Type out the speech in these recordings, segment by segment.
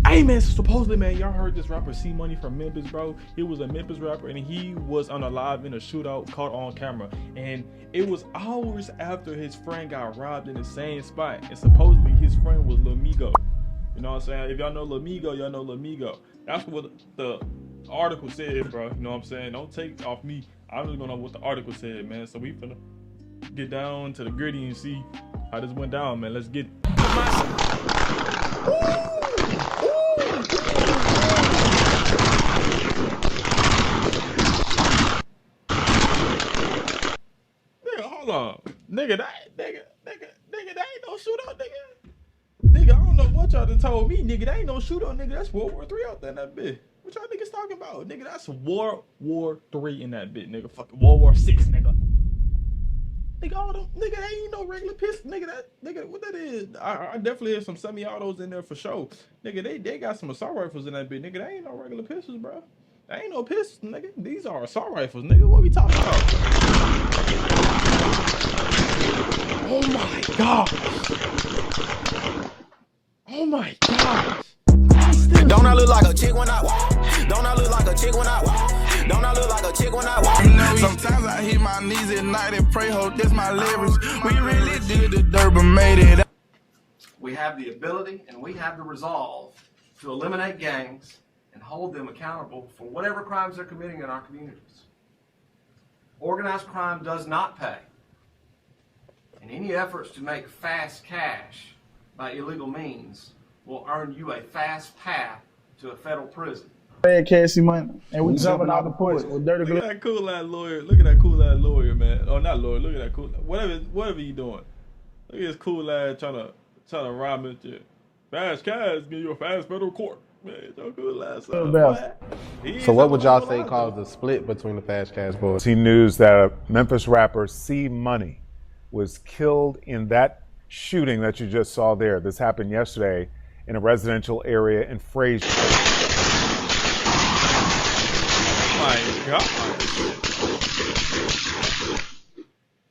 Hey man, so supposedly man, y'all heard this rapper C Money from Memphis, bro. He was a Memphis rapper and he was unalive in a shootout caught on camera. And it was hours after his friend got robbed in the same spot. And supposedly his friend was Lil Migo. You know what I'm saying? If y'all know Lil Migo, y'all know Lil Migo. That's what the article said, bro. You know what I'm saying? Don't take off me. I'm just gonna know what the article said, man. So we finna get down to the gritty and see how this went down, man. Let's get it. Hold on, nigga, that ain't no shootout, nigga, I don't know what y'all done told me, nigga. That ain't no shootout, nigga. That's World War III out there in that bitch. What y'all niggas talking about, nigga? That's World War III in that bitch, nigga. Fucking World War VI, nigga. Nigga, all them, nigga, that ain't no regular pistol, nigga. That, nigga, what that is? I definitely have some semi-autos in there for sure, nigga. They got some assault rifles in that bitch, nigga. That ain't no regular pistols, bro. That ain't no pistols, nigga. These are assault rifles, nigga. What we talking about? Oh my gosh. Oh my gosh. Don't I look like a chick when I walk? Don't I look like a chick when I walk? Don't I look like a chick when I walk? Sometimes I hit my knees at night and pray, hope that's my leverage. We really did the dirt, but made it. We have the ability and we have the resolve to eliminate gangs and hold them accountable for whatever crimes they're committing in our communities. Organized crime does not pay. And any efforts to make fast cash by illegal means will earn you a fast path to a federal prison. Bad Cassie money, and we jumping out the porch with dirty Look at that cool ass lawyer. Look at that cool ass lawyer, man. Oh, not lawyer. Look at that cool. Whatever you doing. Look at this cool ass trying to rob me. Fast cash, give you a fast federal court. Man, so cool ass. So what would y'all say caused the split between the FastCash boys? See news that Memphis rapper C Money was killed in that shooting that you just saw there. This happened yesterday in a residential area in Frazier. Oh my God.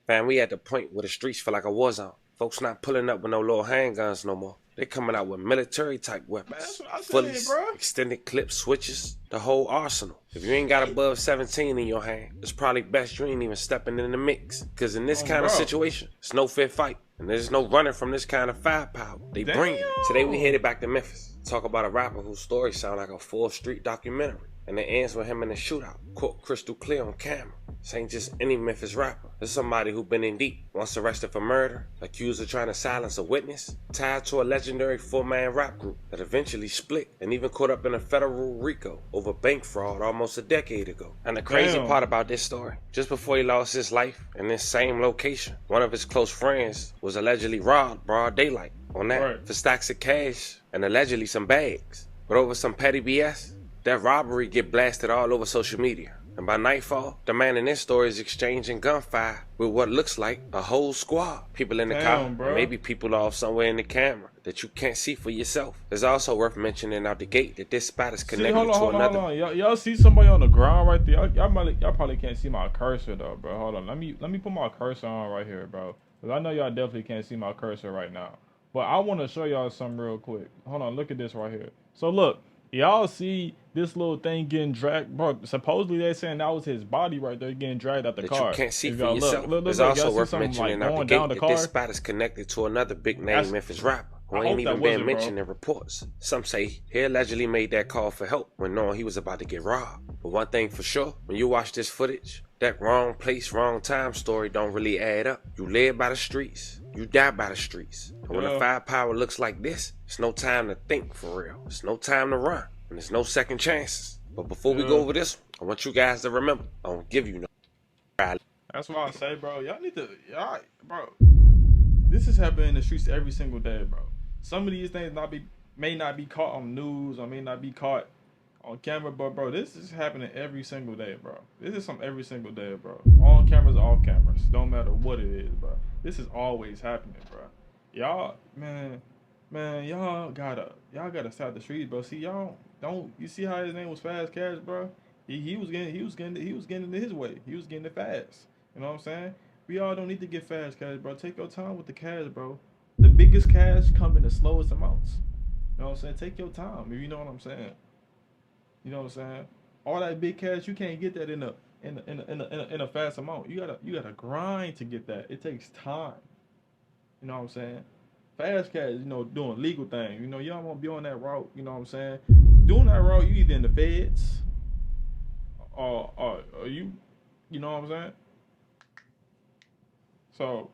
Man, we at the point where the streets feel like a war zone. Folks not pulling up with no little handguns no more. They coming out with military type weapons. Fullies, extended clip switches, the whole arsenal. If you ain't got above 17 in your hand, it's probably best you ain't even stepping in the mix. Cause in this kind of situation, it's no fair fight. And there's no running from this kind of firepower. They bring it. Today we headed back to Memphis. Talk about a rapper whose story sound like a full street documentary. And it ends with him in a shootout, caught crystal clear on camera. This ain't just any Memphis rapper. This is somebody who been in deep, once arrested for murder, accused of trying to silence a witness, tied to a legendary 4-man rap group that eventually split, and even caught up in a federal RICO over bank fraud almost a decade ago. And the crazy part about this story, just before he lost his life in this same location, one of his close friends was allegedly robbed broad daylight on that for stacks of cash and allegedly some bags. But over some petty BS, that robbery get blasted all over social media. And by nightfall, the man in this story is exchanging gunfire with what looks like a whole squad. People in the car, and maybe people off somewhere in the camera that you can't see for yourself. It's also worth mentioning out the gate that this spot is connected to another. Hold on. Y'all see somebody on the ground right there? Y'all probably can't see my cursor though, bro. Hold on. Let me put my cursor on right here, bro. Cause I know y'all definitely can't see my cursor right now. But I want to show y'all something real quick. Hold on. Look at this right here. So look. Y'all see this little thing getting dragged, bro. Supposedly they saying that was his body right there getting dragged out the car. You can't see for yourself. It's also worth mentioning out the gate that this spot is connected to another big name Memphis rapper who ain't even been mentioned in reports. Some say he allegedly made that call for help when knowing he was about to get robbed. But one thing for sure, when you watch this footage, that wrong place, wrong time story don't really add up. You live by the streets, you die by the streets. And when the firepower looks like this, it's no time to think for real. It's no time to run, and there's no second chances. But before we go over this one, I want you guys to remember, I don't give you no. That's why I say, bro, y'all need to, bro. This is happening in the streets every single day, bro. Some of these things may not be caught on news or may not be caught on camera, but bro, this is happening every single day, bro. This is something every single day, bro. On cameras, off cameras, don't matter what it is, bro. This is always happening, bro. Y'all, man, y'all gotta stop the streets, bro. See, y'all don't. You see how his name was FastCash, bro? He was getting it his way. He was getting it fast. You know what I'm saying? We all don't need to get fast cash, bro. Take your time with the cash, bro. The biggest cash come in the slowest amounts. You know what I'm saying? Take your time. You know what I'm saying? You know what I'm saying? All that big cash, you can't get that in a fast amount. You gotta grind to get that. It takes time. You know what I'm saying? Fast cash, you know, doing legal things. You know, y'all won't be on that route. You know what I'm saying? Doing that route, you either in the feds or you know what I'm saying? So,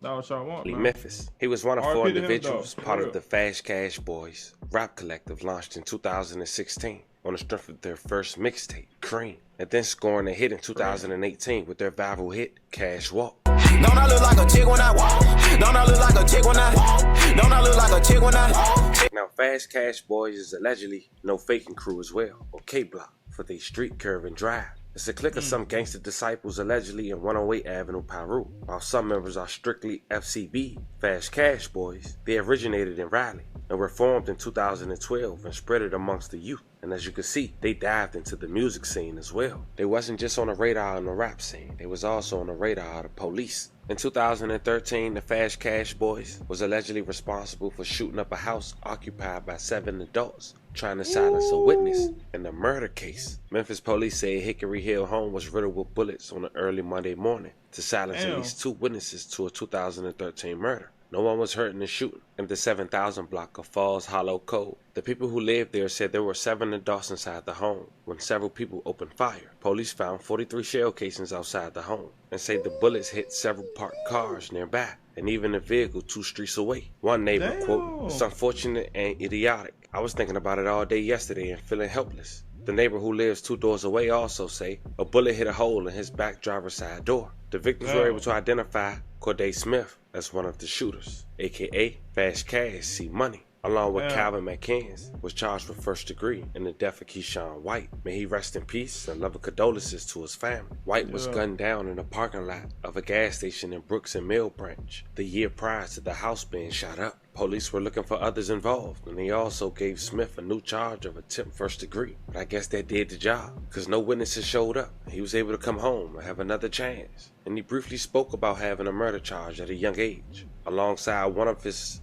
that's what y'all want, man. Memphis. He was one of 4 individuals part of the FastCash Boys rap collective launched in 2016 on the strength of their first mixtape, Cream, and then scoring a hit in 2018 with their viral hit, Cash Walk. Don't I look like a chick when I walk? Don't I look like a chick when I walk? Don't I look like a chick when I walk? Now, FastCash Boys is allegedly No Faking Crew as well, or K-Block, for their street curve and drive. It's a clique of some gangster disciples allegedly in 108 Avenue, Peru. While some members are strictly FCB, FastCash Boys, they originated in Raleigh and were formed in 2012 and spread it amongst the youth. And as you can see, they dived into the music scene as well. They wasn't just on the radar in the rap scene, they was also on the radar of the police. In 2013, the FastCash Boys was allegedly responsible for shooting up a house occupied by 7 adults, trying to silence a witness in the murder case. Memphis police say Hickory Hill home was riddled with bullets on an early Monday morning to silence at least 2 witnesses to a 2013 murder. No one was hurt in the shooting. In the 7,000 block of Falls Hollow Code, the people who lived there said there were 7 adults inside the home when several people opened fire. Police found 43 shell casings outside the home and say the bullets hit several parked cars nearby and even a vehicle 2 streets away. One neighbor, quote, "It's unfortunate and idiotic. I was thinking about it all day yesterday and feeling helpless." The neighbor who lives 2 doors away also say a bullet hit a hole in his back driver's side door. The victims were able to identify Corday Smith as one of the shooters, aka FastCash C Money, along with Calvin McCanns, was charged with first degree in the death of Keyshawn White. May he rest in peace and love and condolences to his family. White was gunned down in a parking lot of a gas station in Brooks and Mill Branch the year prior to the house being shot up. Police were looking for others involved, and they also gave Smith a new charge of attempt first degree. But I guess that did the job, because no witnesses showed up. He was able to come home and have another chance. And he briefly spoke about having a murder charge at a young age, alongside one of his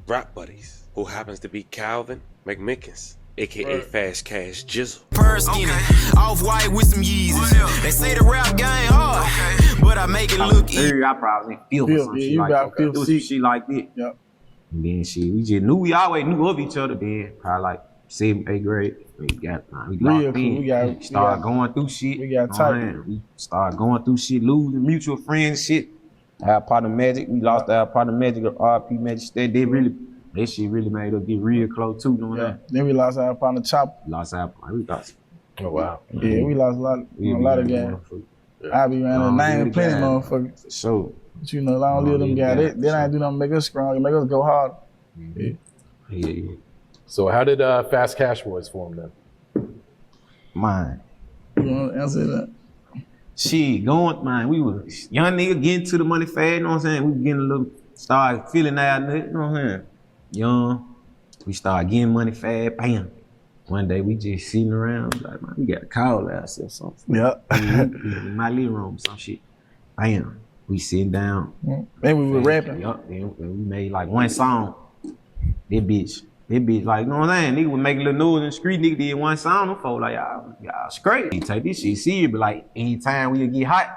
rap buddies, who happens to be Calvin McMickens, aka FastCash Jizzle. Purse skinny, off-white with some Yeezys. They say the rap game hard, but I make it look easy. I probably feel some shit like that. It was some shit like that. Yep. And then shit, we just knew, we always knew of each other then. Probably like 7th, 8th grade. We locked in. We started going through shit. We got tight. We started going through shit, losing mutual friends shit. Our partner Magic, we lost our partner Magic, RP Magic. That shit really made us get real close too, doing that. Then we lost our partner Chop. We lost. Oh wow. Yeah, we lost a lot of guys. I be around the name plenty motherfuckers. For sure. But you know, long live them guys. They ain't do nothing to make us strong, make us go hard. Yeah. So how did FastCash Boys form then? Man. You want to answer that? Shit, man, we was young nigga getting to the money fast, you know what I'm saying? We was getting a little, started feeling that, you know what I'm saying? Young, we started getting money fast, bam. One day we just sitting around, like, man, we got to call ourselves something. Yeah. In my living room, some shit. Bam. We sitting down. Then we were rapping. Yup, and we made like one song. That bitch, like, you know what I'm saying? Nigga was making a little noise in the street, nigga did one song, them folks like, y'all straight. He take this shit serious, but like, anytime we get hot,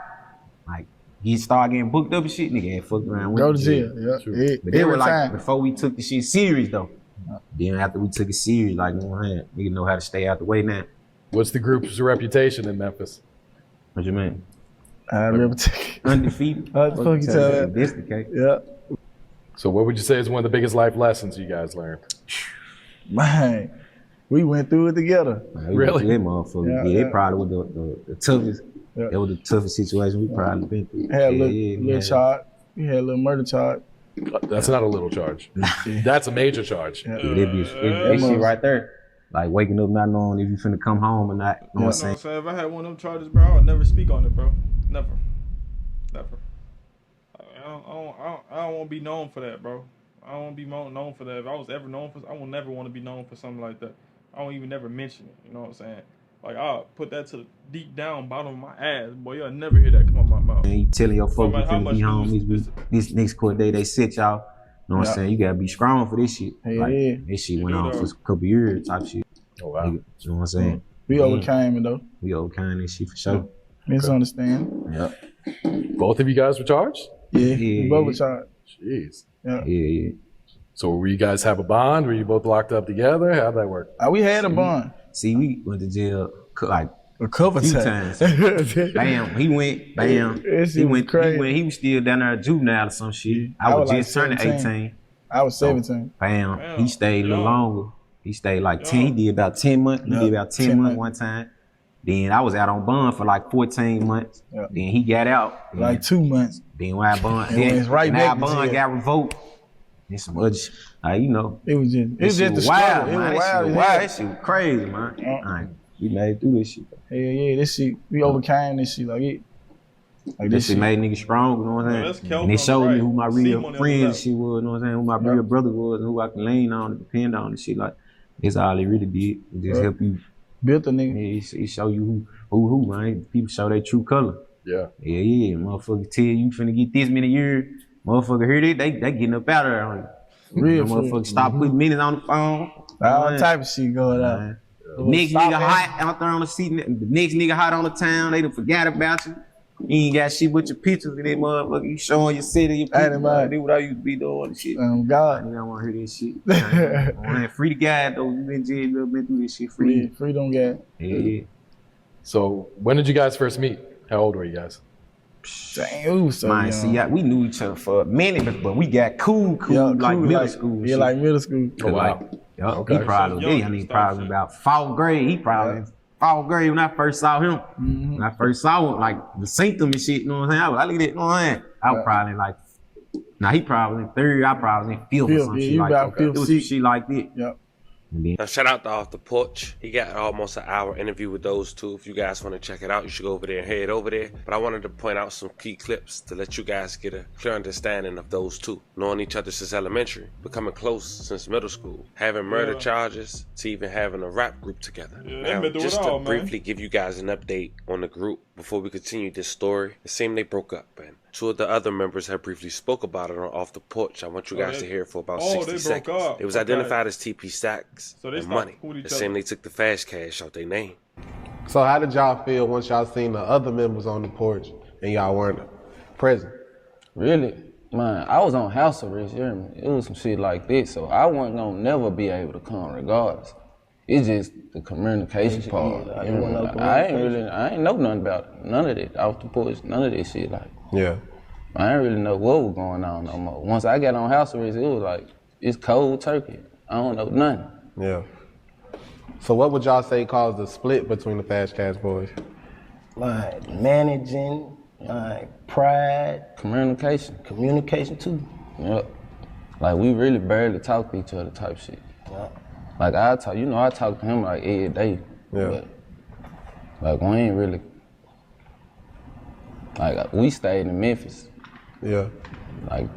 like, he start getting booked up and shit, nigga had fucked around with go to jail, yeah. But they were like, before we took the shit serious though. Then after we took it serious, like, you know what I'm saying? Nigga know how to stay out the way now. What's the group's reputation in Memphis? What you mean? Undefeated. That's the case. Yeah. So what would you say is one of the biggest life lessons you guys learned? Man, we went through it together. Man, really? That motherfucker. They probably were the toughest. Yeah. That was the toughest situation we probably been through. Had a little charge. We had a little murder charge. That's not a little charge. That's a major charge. Yeah. That shit right there. Like waking up not knowing if you finna come home or not. You know what I'm saying? If I had one of them charges, bro, I would never speak on it, bro. Never. I don't want to be known for that, bro. I don't want to be known for that. If I was ever known for, I will never want to be known for something like that. I don't even never mention it. You know what I'm saying? Like, I'll put that to the deep down bottom of my ass, boy. You'll never hear that come out my mouth. And you telling your folks you finna be home this next court day, they set y'all. know what I'm saying? You gotta be strong for this shit. Yeah. This shit went on for a couple years type shit. Oh wow. You know what I'm saying? We overcame it though. We overcame this shit for sure. Misunderstand. Yep. Both of you guys were charged? Yeah. We both were charged. Jeez. Yeah. So were you guys have a bond? Were you both locked up together? How'd that work? We had a bond. See, we went to jail like a couple times. Bam, he went. Bam, he went crazy. He was still down there at juvenile or some shit. I was just turning 18. I was 17. Bam, he stayed a little longer. He stayed like 10. He did about 10 months. He did about 10 months one time. Then I was out on bond for like 14 months. Then he got out. Like 2 months. Then when I bond, bond got revoked. And some other shit. You know. It was just the wild, man. It was wild. That shit was crazy, man. We made it through this shit. Hell yeah, this shit, we overcame this shit. Like this shit made niggas strong, you know what I'm saying? And it showed me who my real friends shit was, you know what I'm saying? Who my real brother was and who I can lean on and depend on and shit. Like, that's all it really did. It just help you. Built a nigga. It show you who, man. People show their true color. Yeah. Yeah. Motherfucker tell you finna get this many years. Motherfucker hear it, they getting up out of there. Real motherfucker stop putting minutes on the phone. All type of shit going on. The next nigga hot out there on the seat, the next nigga hot on the town, they done forgot about you. You ain't got shit with your pictures in that motherfucker. You showing your city, your people. That's what I used to be doing and shit. God. I don't want to hear this shit. Free the guy though. You been jail, you been through this shit. Free them guy. Yeah. So when did you guys first meet? How old were you guys? Dang, we so young. See, we knew each other for a minute, but we got cool, like middle school. Yeah, like middle school. Oh, wow. He probably about 4th grade. He probably 4th grade when I first saw him. When I first saw him, like the symptom and shit, you know what I'm saying? I look at it, you know what I'm saying? I was probably like, he probably in 3rd, I probably in 5th or some shit like that. It was some shit like that. Yep. Now, shout out to Off the Porch. He got almost an hour interview with those two. If you guys want to check it out, you should go over there and head over there. But I wanted to point out some key clips to let you guys get a clear understanding of those two. Knowing each other since elementary, becoming close since middle school, having murder charges, to even having a rap group together. Now, just to briefly give you guys an update on the group before we continue this story, it seemed they broke up, and 2 of the other members have briefly spoke about it on Off the Porch. I want you guys to hear it for about 60 seconds. It was identified as TP Stacks and Money. It seemed they took the FastCash out their name. So how did y'all feel once y'all seen the other members on the porch and y'all weren't present? Really? Man, I was on house arrest, you hear me? It was some shit like this, so I wasn't gonna never be able to come regardless. It's just the communication part. I ain't know nothing about it. None of it. Off the porch, none of this shit. Like, yeah. I didn't really know what was going on no more. Once I got on house arrest, it was like, it's cold turkey. I don't know nothing. Yeah. So what would y'all say caused the split between the FastCash boys? Like managing, like pride. Communication too. Yep. Like we really barely talk to each other type shit. Yep. Like I talk to him like every day. Yeah. But like we ain't really, like we stayed in Memphis. Yeah. Like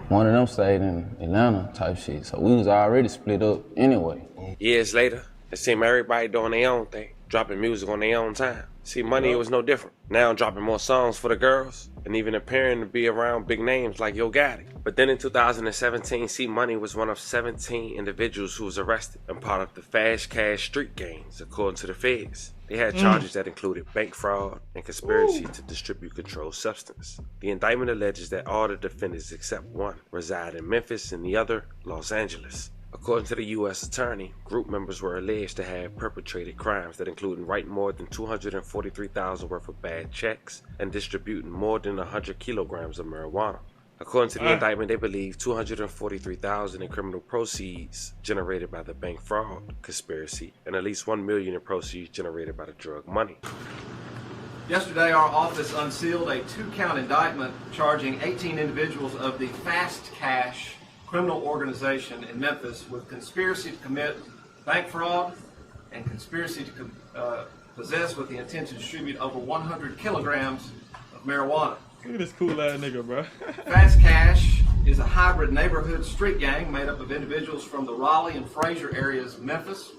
one of them stayed in Atlanta type shit. So we was already split up anyway. Years later, it seemed everybody doing their own thing, dropping music on their own time. See, Money, it was no different. Now I'm dropping more songs for the girls and even appearing to be around big names like Yo Gotti. But then in 2017, C Money was one of 17 individuals who was arrested and part of the FastCash street gangs, according to the feds. They had charges that included bank fraud and conspiracy to distribute controlled substance. The indictment alleges that all the defendants except one reside in Memphis and the other, Los Angeles. According to the U.S. attorney, group members were alleged to have perpetrated crimes that included writing more than $243,000 worth of bad checks and distributing more than 100 kilograms of marijuana. According to the indictment, they believe $243,000 in criminal proceeds generated by the bank fraud conspiracy and at least $1 million in proceeds generated by the drug money. Yesterday, our office unsealed a 2-count indictment charging 18 individuals of the FastCash criminal organization in Memphis with conspiracy to commit bank fraud and conspiracy to possess with the intent to distribute over 100 kilograms of marijuana. Look at this cool ass nigga, bro. FastCash is a hybrid neighborhood street gang made up of individuals from the Raleigh and Fraser areas of Memphis.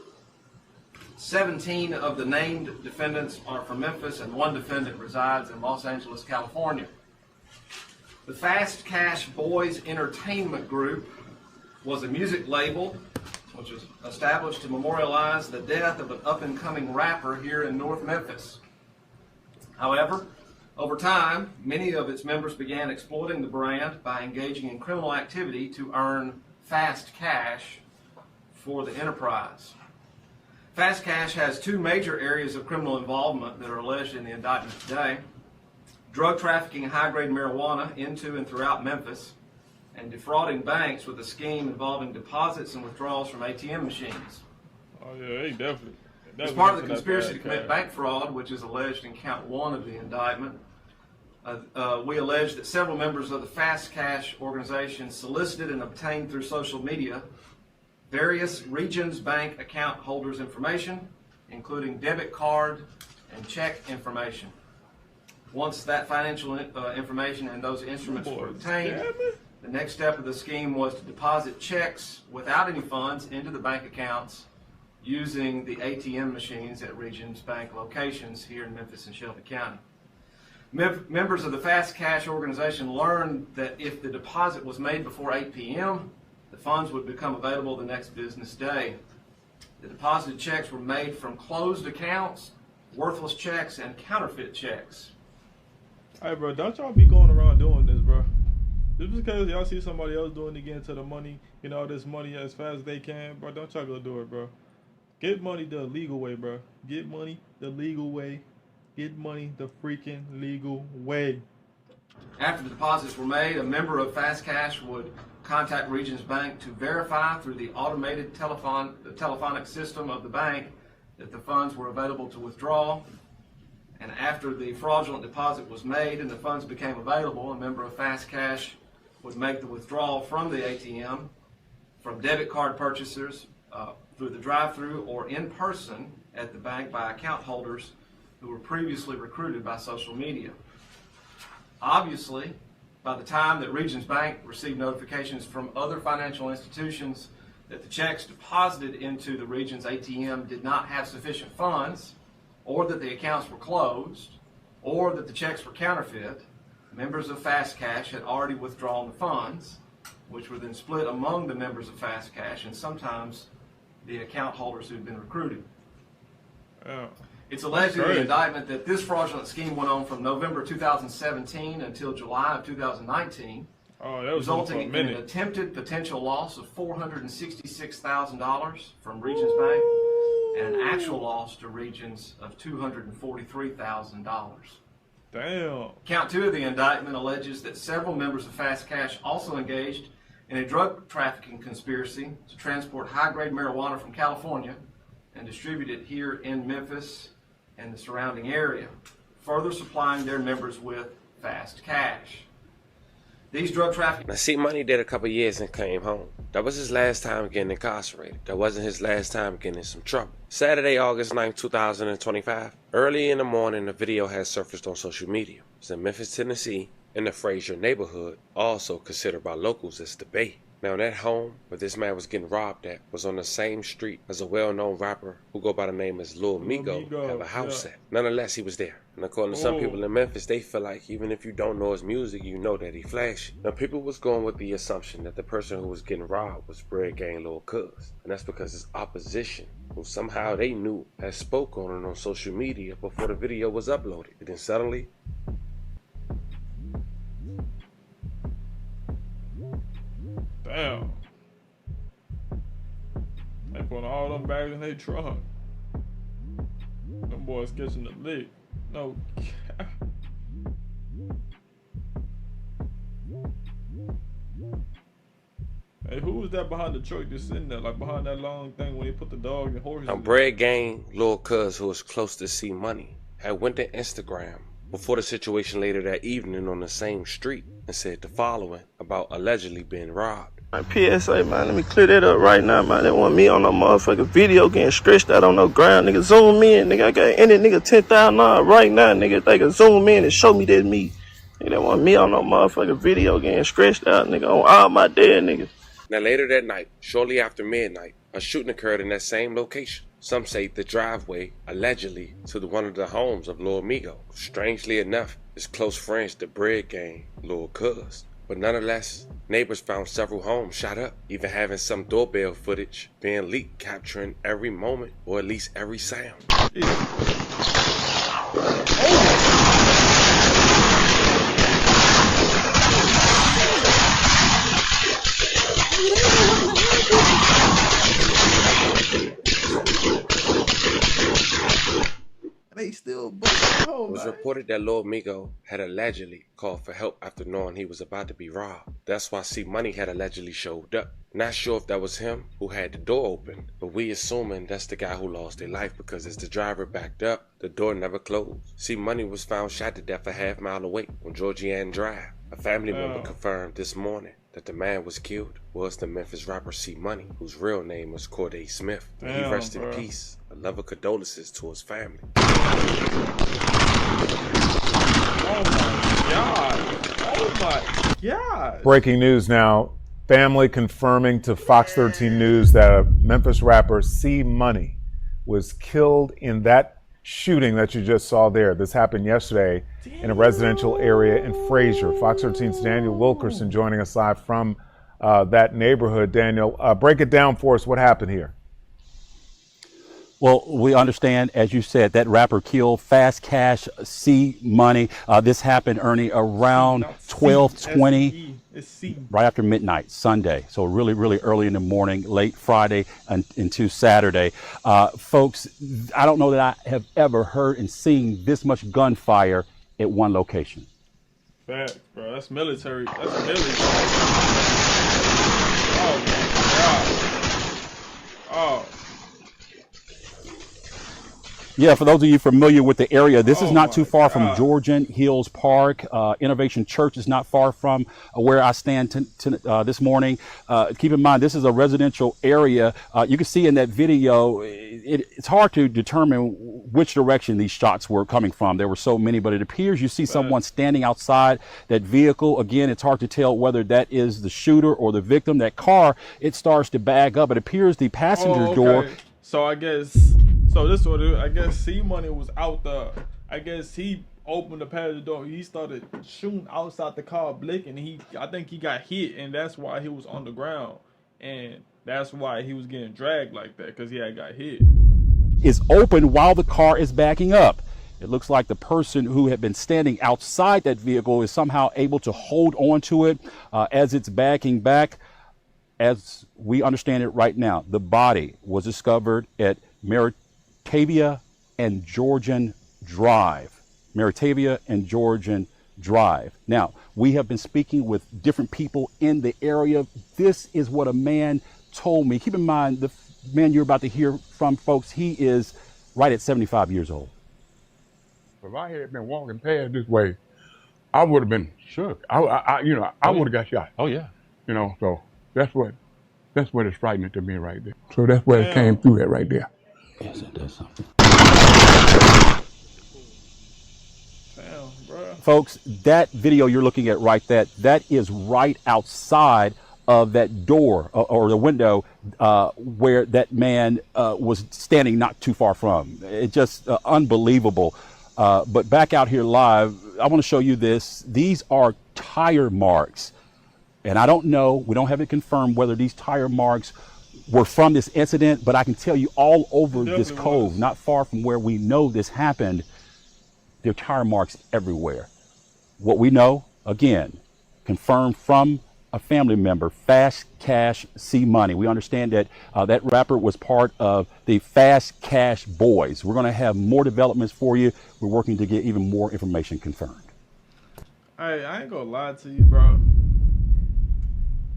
17 of the named defendants are from Memphis and 1 defendant resides in Los Angeles, California. The FastCash Boys Entertainment Group was a music label which was established to memorialize the death of an up-and-coming rapper here in North Memphis. However, over time, many of its members began exploiting the brand by engaging in criminal activity to earn fast cash for the enterprise. FastCash has two major areas of criminal involvement that are alleged in the indictment today: drug trafficking high-grade marijuana into and throughout Memphis, and defrauding banks with a scheme involving deposits and withdrawals from ATM machines. Oh yeah, he definitely. As part of the conspiracy to commit bank fraud, which is alleged in count 1 of the indictment, we allege that several members of the FastCash organization solicited and obtained through social media various Regions Bank account holders' information, including debit card and check information. Once that financial information and those instruments were obtained, the next step of the scheme was to deposit checks without any funds into the bank accounts using the ATM machines at Regions Bank locations here in Memphis and Shelby County. Members of the FastCash organization learned that if the deposit was made before 8 p.m., the funds would become available the next business day. The deposited checks were made from closed accounts, worthless checks, and counterfeit checks. Hey, bro, don't y'all be going around doing this, bro. Just because y'all see somebody else doing it, getting to the money, you know, this money as fast as they can, bro, don't y'all go do it, bro. Get money the legal way, bro. Get money the legal way. Get money the freaking legal way. After the deposits were made, a member of FastCash would contact Regions Bank to verify through the automated telephonic system of the bank that the funds were available to withdraw. And after the fraudulent deposit was made and the funds became available, a member of FastCash would make the withdrawal from the ATM, from debit card purchasers, through the drive-thru, or in person at the bank by account holders who were previously recruited by social media. Obviously, by the time that Regions Bank received notifications from other financial institutions that the checks deposited into the Regions ATM did not have sufficient funds, or that the accounts were closed, or that the checks were counterfeit, members of FastCash had already withdrawn the funds, which were then split among the members of FastCash and sometimes the account holders who had been recruited. Oh. It's alleged in the indictment that this fraudulent scheme went on from November 2017 until July of 2019, resulting in an attempted potential loss of $466,000 from Regions Bank and an actual loss to Regions of $243,000. Damn. Count 2 of the indictment alleges that several members of FastCash also engaged in a drug trafficking conspiracy to transport high-grade marijuana from California and distribute it here in Memphis and the surrounding area, further supplying their members with FastCash. These drug trafficking... Now, see, Money did a couple years and came home. That was his last time getting incarcerated. That wasn't his last time getting in some trouble. Saturday, August 9, 2025. Early in the morning, a video has surfaced on social media. It's in Memphis, Tennessee, in the Frazier neighborhood, also considered by locals as the Bay. Now, that home where this man was getting robbed at was on the same street as a well-known rapper who go by the name as Lil Migo have a house at. Nonetheless, he was there. And according to some people in Memphis, they feel like even if you don't know his music, you know that he flashy. Now, people was going with the assumption that the person who was getting robbed was Bread Gang Lil Cuz. And that's because his opposition, who somehow they knew, had spoke on it on social media before the video was uploaded. And then suddenly... Damn. They put all them bags in their trunk. Them boys catching the lick. No. Hey, who was that behind the truck just sitting there, like behind that long thing when he put the dog and horses? Now, Bread Gang Lil Cuz, who was close to C Money, had went to Instagram before the situation later that evening on the same street and said the following about allegedly being robbed. PSA, man, let me clear that up right now, man. They want me on no motherfucking video getting stretched out on no ground. Nigga, zoom in, nigga. I got any nigga $10,000 right now, nigga. They can zoom in and show me that me. Nigga, they want me on no motherfucking video getting stretched out, nigga, on all my dead niggas. Now, later that night, shortly after midnight, a shooting occurred in that same location. Some say the driveway, allegedly, to one of the homes of Lil Migo. Strangely enough, his close friends, the Bread Gang, Lil Cuz. But nonetheless, neighbors found several homes shot up, even having some doorbell footage being leaked, capturing every moment or at least every sound. They still It was reported that Lil Migo had allegedly called for help after knowing he was about to be robbed. That's why C Money had allegedly showed up. Not sure if that was him who had the door open, but we assuming that's the guy who lost their life because as the driver backed up, the door never closed. C Money was found shot to death a half-mile away on Georgian Drive. A family member confirmed this morning that the man was killed was the Memphis rapper C Money, whose real name was Corday Smith. He rested in peace. A love of condolences to his family. Oh my God. Oh my God. Breaking news now. Family confirming to Fox 13 News that Memphis rapper C Money was killed in that shooting that you just saw there. This happened yesterday in a residential area in Frazier. Fox 13's Daniel Wilkerson joining us live from that neighborhood. Daniel, break it down for us. What happened here? Well, we understand, as you said, that rapper killed FastCash C Money. This happened, Ernie, around 12:20, right after midnight, Sunday. So really, really early in the morning, late Friday into Saturday. Folks, I don't know that I have ever heard and seen this much gunfire at one location. Facts, bro. That's military. That's military. Oh my God. Oh. Yeah, for those of you familiar with the area, this is not too far from Georgian Hills Park. Innovation Church is not far from where I stand this morning. Keep in mind, this is a residential area. You can see in that video, it's hard to determine which direction these shots were coming from. There were so many, but it appears you see someone standing outside that vehicle. Again, it's hard to tell whether that is the shooter or the victim. That car, it starts to bag up. It appears the passenger door. So I guess... So this what I guess C Money was out there. I guess he opened the passenger door. He started shooting outside the car, blinking. I think he got hit, and that's why he was on the ground, and that's why he was getting dragged like that because he had got hit. Is open while the car is backing up. It looks like the person who had been standing outside that vehicle is somehow able to hold on to it as it's backing back. As we understand it right now, the body was discovered at Meritavia and Georgian Drive. Meritavia and Georgian Drive. Now, we have been speaking with different people in the area. This is what a man told me. Keep in mind, the man you're about to hear from, folks, he is right at 75 years old. If I had been walking past this way, I would have been shook. I would have got shot. Oh yeah. So that's what is frightening to me right there. So that's where it came through at right there. Yes, it does something. Damn, bro. Folks, that video you're looking at right there, that is right outside of that door or the window where that man was standing not too far from. It's just unbelievable. But back out here live, I want to show you this. These are tire marks. And I don't know, we don't have it confirmed whether these tire marks were from this incident, but I can tell you all over this cove, not far from where we know this happened, there are tire marks everywhere. What we know, again, confirmed from a family member, FastCash C Money. We understand that that rapper was part of the FastCash Boys. We're going to have more developments for you. We're working to get even more information confirmed. Hey, I ain't gonna lie to you, bro.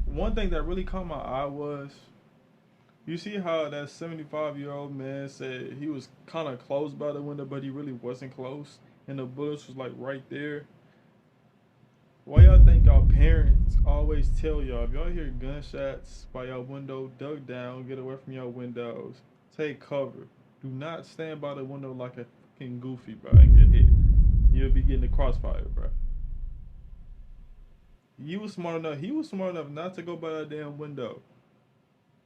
One thing that really caught my eye was, you see how that 75-year-old man said he was kind of close by the window, but he really wasn't close, and the bullets was like right there. Why y'all think y'all parents always tell y'all, if y'all hear gunshots by your window, duck down, get away from your windows, take cover. Do not stand by the window like a fucking goofy, bro, and get hit. You'll be getting the crossfire, bro. You was smart enough. He was smart enough not to go by that damn window.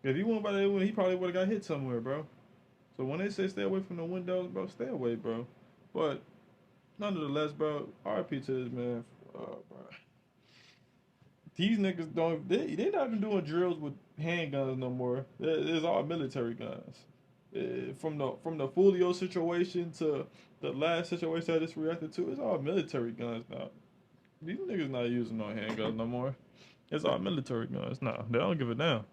If he went by that window, he probably would have got hit somewhere, bro. So when they say stay away from the windows, bro, stay away, bro. But nonetheless, bro, RIP to this man. Bro. These niggas don't. They not even doing drills with handguns no more. It's all military guns. From the Fulio situation to the last situation I just reacted to, it's all military guns now. These niggas not using no handguns no more. It's all military guns now. They don't give a damn.